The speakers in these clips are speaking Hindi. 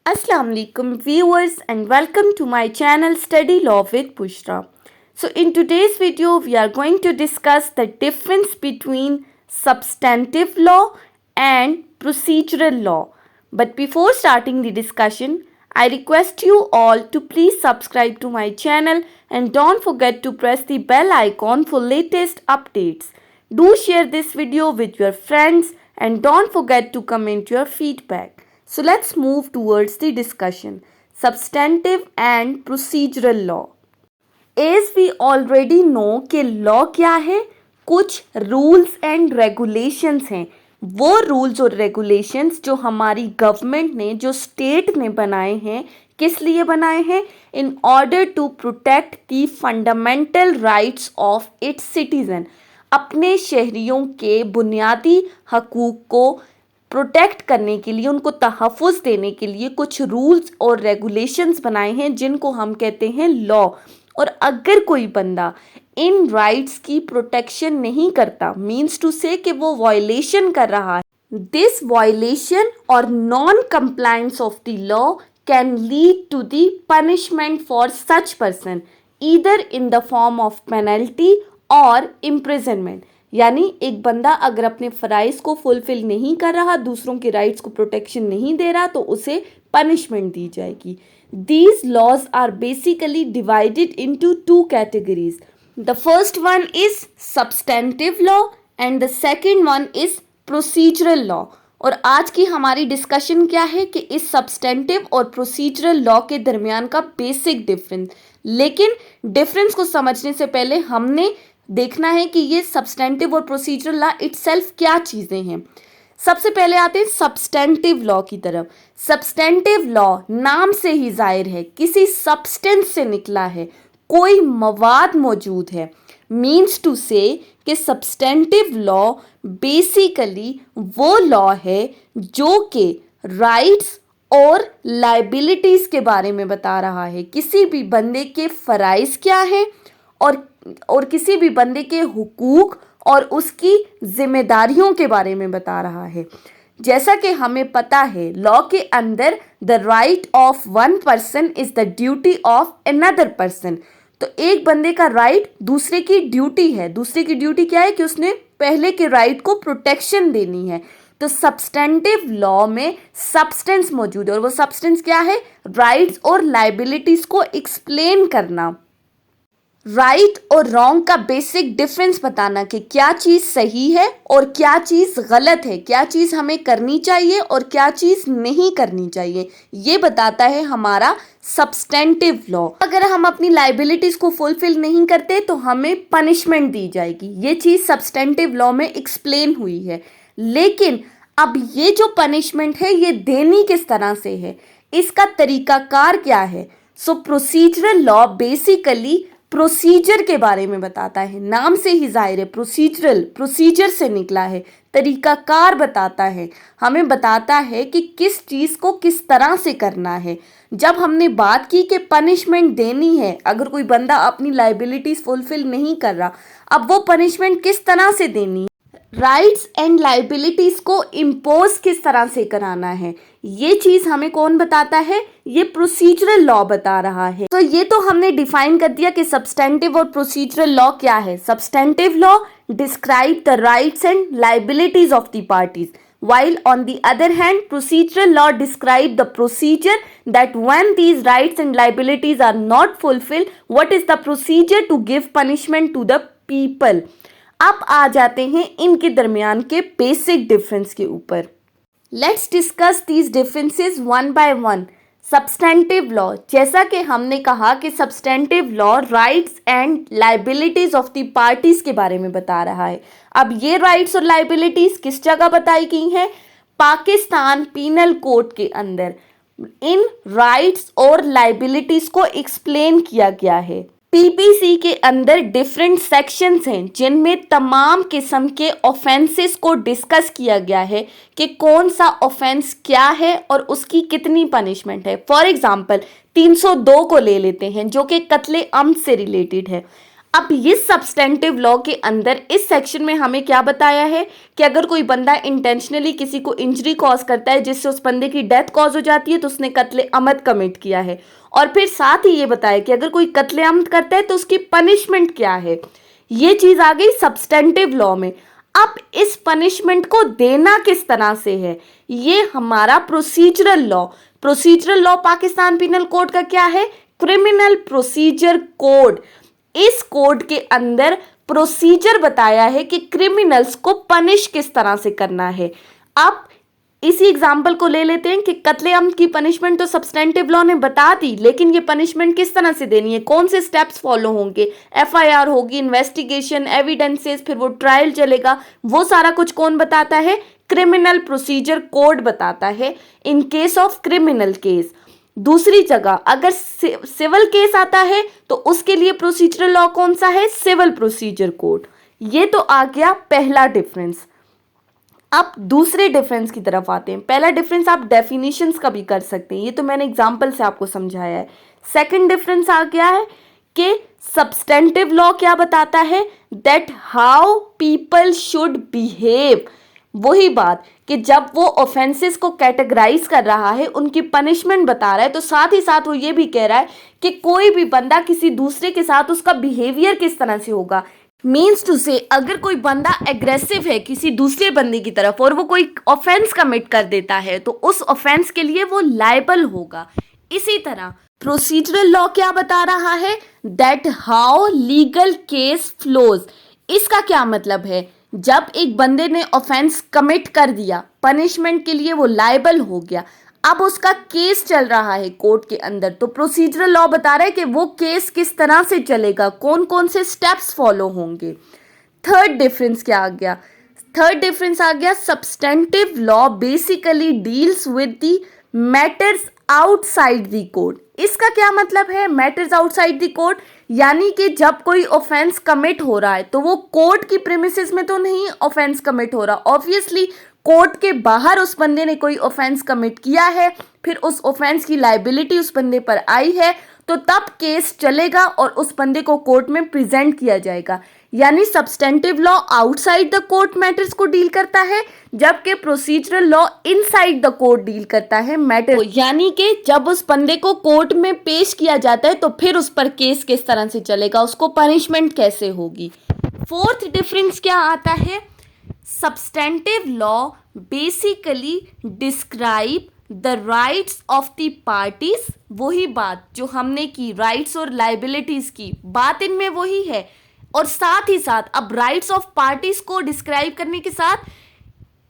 Assalamu alaikum viewers and welcome to my channel Study Law with Bushra. So in today's video we are going to discuss the difference between substantive law and procedural law. But before starting the discussion, I request you all to please subscribe to my channel and don't forget to press the bell icon for latest updates. Do share this video with your friends and don't forget to comment your feedback. So let's move towards the discussion. Substantive and procedural law. As we already know कि लॉ क्या है, कुछ रूल्स एंड रेगुलेशंस हैं. वो रूल्स और रेगुलेशंस जो हमारी गवर्नमेंट ने, जो स्टेट ने बनाए हैं, किस लिए बनाए हैं? In order to protect the fundamental rights of its citizen. अपने शहरियों के बुनियादी हकूक़ को प्रोटेक्ट करने के लिए, उनको तहफ़्फ़ुज़ देने के लिए कुछ रूल्स और रेगुलेशंस बनाए हैं जिनको हम कहते हैं लॉ. और अगर कोई बंदा इन राइट्स की प्रोटेक्शन नहीं करता, मीन्स टू से कि वो वायलेशन कर रहा है, दिस वायलेशन और non compliance of the law can lead to the punishment for such person either in the form of penalty और इम्प्रिजनमेंट. यानी एक बंदा अगर अपने फ़राइज़ को फुलफ़िल नहीं कर रहा, दूसरों के राइट्स को प्रोटेक्शन नहीं दे रहा, तो उसे पनिशमेंट दी जाएगी. These laws are basically divided into two categories. The first one is substantive law and the second one is procedural law. और आज की हमारी डिस्कशन क्या है कि इस सब्सटेंटिव और प्रोसीजरल लॉ के दरमियान का बेसिक डिफरेंस. लेकिन डिफरेंस को समझने से पहले हमने देखना है कि ये सब्सटेंटिव और प्रोसीजरल लॉ इटसेल्फ क्या चीज़ें हैं. सबसे पहले आते हैं सब्सटेंटिव लॉ की तरफ. सब्सटेंटिव लॉ नाम से ही जाहिर है, किसी सब्सटेंस से निकला है, कोई मवाद मौजूद है. मीन्स टू से कि सब्सटेंटिव लॉ बेसिकली वो लॉ है जो कि राइट्स और लाइबिलिटीज़ के बारे में बता रहा है. किसी भी बंदे के फ़राइज़ क्या हैं और किसी भी बंदे के हुकूक और उसकी जिम्मेदारियों के बारे में बता रहा है. जैसा कि हमें पता है, लॉ के अंदर the right of one person is the duty of another person. तो एक बंदे का राइट दूसरे की ड्यूटी है. दूसरे की ड्यूटी क्या है कि उसने पहले के राइट को प्रोटेक्शन देनी है. तो सब्सटेंटिव लॉ में सब्सटेंस मौजूद है और वो सब्सटेंस क्या है? राइट्स और लाइबिलिटीज़ को एक्सप्लेन करना, राइट और रॉन्ग का बेसिक डिफरेंस बताना कि क्या चीज़ सही है और क्या चीज़ गलत है, क्या चीज़ हमें करनी चाहिए और क्या चीज़ नहीं करनी चाहिए. ये बताता है हमारा सब्सटेंटिव लॉ. अगर हम अपनी लाइबिलिटीज़ को फुलफिल नहीं करते तो हमें पनिशमेंट दी जाएगी. ये चीज़ सब्सटेंटिव लॉ में एक्सप्लेन हुई है. लेकिन अब ये जो पनिशमेंट है ये देनी किस तरह से है, इसका तरीकाकार क्या है? सो प्रोसीजरल लॉ बेसिकली प्रोसीजर के बारे में बताता है. नाम से ही जाहिर है, प्रोसीजरल प्रोसीजर से निकला है, तरीकाकार बताता है, हमें बताता है कि किस चीज़ को किस तरह से करना है. जब हमने बात की कि पनिशमेंट देनी है अगर कोई बंदा अपनी लाइबिलिटीज़ फुलफिल नहीं कर रहा, अब वो पनिशमेंट किस तरह से देनी, राइट्स एंड लाइबिलिटीज़ को इम्पोज किस तरह से कराना है, ये चीज़ हमें कौन बताता है? ये प्रोसीजरल लॉ बता रहा है. तो ये तो हमने डिफाइन कर दिया कि सब्सटेंटिव और प्रोसीजरल लॉ क्या है. Substantive law describe the rights and liabilities of the parties, while on the other hand procedural law describe the procedure that when these rights and liabilities are not fulfilled, what is the procedure to give punishment to the people. अब आ जाते हैं इनके दरमियान के बेसिक डिफरेंस के ऊपर. Let's discuss these differences one by one. Substantive law, जैसा कि हमने कहा कि substantive law rights and liabilities of the parties के बारे में बता रहा है. अब ये राइट्स और लाइबिलिटीज़ किस जगह बताई गई हैं? पाकिस्तान पीनल कोड के अंदर इन राइट्स और लाइबिलिटीज़ को एक्सप्लेन किया गया है. पीपीसी के अंदर डिफरेंट सेक्शंस हैं जिनमें तमाम किस्म के ऑफेंसेस को डिस्कस किया गया है कि कौन सा ऑफेंस क्या है और उसकी कितनी पनिशमेंट है. फॉर एग्जांपल 302 को ले लेते हैं जो कि कत्ले अम्द से रिलेटेड है. अब ये सब्सटेंटिव लॉ के अंदर इस सेक्शन में हमें क्या बताया है कि अगर कोई बंदा इंटेंशनली किसी को इंजरी कॉज करता है जिससे उस बंदे की डेथ कॉज हो जाती है तो उसने कत्ले अमद कमिट किया है। और फिर साथ ही ये बताया कि अगर कोई कत्ले अमद करता है तो उसकी पनिशमेंट क्या है। ये चीज आ गई सब्सटेंटिव लॉ में। अब इस पनिशमेंट को देना किस तरह से है, ये हमारा procedural law Pakistan penal code का क्या है, क्रिमिनल प्रोसीजर कोड। इस कोड के अंदर प्रोसीजर बताया है कि क्रिमिनल्स को पनिश किस तरह से करना है। अब इसी एग्जाम्पल को ले लेते हैं कि कत्ले अमद की पनिशमेंट तो सब्सटेंटिव लॉ ने बता दी, लेकिन ये पनिशमेंट किस तरह से देनी है, कौन से स्टेप्स फॉलो होंगे, एफआईआर होगी, इन्वेस्टिगेशन, एविडेंसेस, फिर वो ट्रायल चलेगा, वो सारा कुछ कौन बताता है, क्रिमिनल प्रोसीजर कोड बताता है in case of criminal case. दूसरी जगह अगर सिविल केस आता है तो उसके लिए प्रोसीजरल लॉ कौन सा है, सिविल प्रोसीजर कोड। ये तो आ गया पहला डिफरेंस। अब दूसरे डिफरेंस की तरफ आते हैं। पहला डिफरेंस आप डेफिनेशंस का भी कर सकते हैं, ये तो मैंने एग्जांपल से आपको समझाया है। सेकंड डिफरेंस आ गया है कि सब्सटेंटिव लॉ क्या बताता है, that how people should behave. वही बात कि जब वो ऑफेंसेस को कैटेगराइज कर रहा है, उनकी पनिशमेंट बता रहा है, तो साथ ही साथ वो ये भी कह रहा है कि कोई भी बंदा किसी दूसरे के साथ उसका बिहेवियर किस तरह से होगा। मीन्स टू से अगर कोई बंदा एग्रेसिव है किसी दूसरे बंदे की तरफ और वो कोई ऑफेंस कमिट कर देता है तो उस ऑफेंस के लिए वो लायबल होगा। इसी तरह प्रोसीजरल लॉ क्या बता रहा है, that how legal case flows. इसका क्या मतलब है, जब एक बंदे ने ऑफेंस कमिट कर दिया, पनिशमेंट के लिए वो लायबल हो गया, अब उसका केस चल रहा है कोर्ट के अंदर, तो प्रोसीजरल लॉ बता रहा है कि वो केस किस तरह से चलेगा, कौन कौन से स्टेप्स फॉलो होंगे। थर्ड डिफरेंस क्या आ गया, थर्ड डिफरेंस आ गया substantive law basically deals with the matters outside the court. इसका क्या मतलब है, मैटर्स आउटसाइड द कोर्ट, यानी कि जब कोई ऑफेंस कमिट हो रहा है तो वो कोर्ट की प्रीमिसेस में तो नहीं ऑफेंस कमिट हो रहा, ऑब्वियसली कोर्ट के बाहर उस बंदे ने कोई ऑफेंस कमिट किया है, फिर उस ऑफेंस की लायबिलिटी उस बंदे पर आई है, तो तब केस चलेगा और उस बंदे को कोर्ट में प्रेजेंट किया जाएगा। यानी substantive law outside the court matters को डील करता है, जबकि procedural law inside the court deal करता है मैटर, यानी कि जब उस बंदे को कोर्ट में पेश किया जाता है तो फिर उस पर केस किस तरह से चलेगा, उसको पनिशमेंट कैसे होगी। फोर्थ डिफरेंस क्या आता है, substantive law basically describe the rights of the parties। वही बात जो हमने की राइट्स और लाइबिलिटीज की बात इनमें वही है, और साथ ही साथ अब राइट्स ऑफ पार्टीज को डिस्क्राइब करने के साथ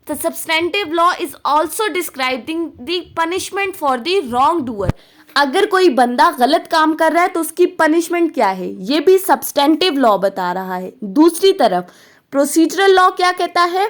the substantive law is also describing the punishment for the wrongdoer। अगर कोई बंदा गलत काम कर रहा है तो उसकी पनिशमेंट क्या है, ये भी सब्सटेंटिव लॉ बता रहा है। दूसरी तरफ प्रोसीजरल लॉ क्या कहता है,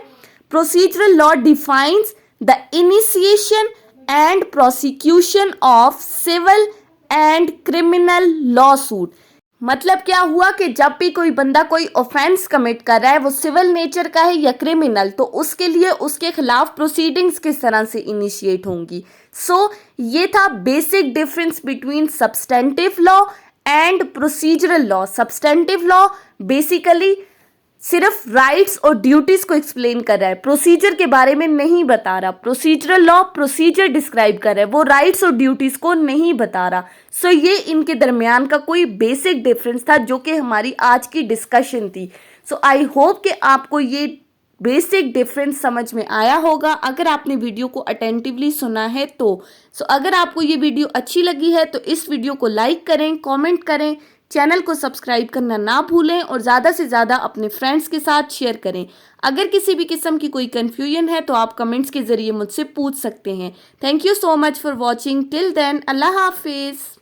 procedural law defines the initiation and prosecution of civil and criminal law suit. मतलब क्या हुआ कि जब भी कोई बंदा कोई ऑफेंस कमिट कर रहा है, वो सिविल नेचर का है या क्रिमिनल, तो उसके लिए उसके खिलाफ प्रोसीडिंग्स किस तरह से इनिशिएट होंगी। सो ये था basic difference between substantive law and procedural law. Substantive law basically सिर्फ राइट्स और ड्यूटीज को एक्सप्लेन कर रहा है, प्रोसीजर के बारे में नहीं बता रहा। प्रोसीजरल लॉ प्रोसीजर डिस्क्राइब कर रहा है, वो राइट्स और ड्यूटीज को नहीं बता रहा। सो ये इनके दरमियान का कोई बेसिक डिफरेंस था जो कि हमारी आज की डिस्कशन थी। सो आई होप कि आपको ये बेसिक डिफरेंस समझ में आया होगा अगर आपने वीडियो को अटेंटिवली सुना है तो। अगर आपको ये वीडियो अच्छी लगी है तो इस वीडियो को लाइक करें, कमेंट करें, चैनल को सब्सक्राइब करना ना भूलें और ज़्यादा से ज़्यादा अपने फ्रेंड्स के साथ शेयर करें। अगर किसी भी किस्म की कोई कन्फ्यूजन है तो आप कमेंट्स के ज़रिए मुझसे पूछ सकते हैं। Thank you so much for watching, till then अल्लाह हाफिज़।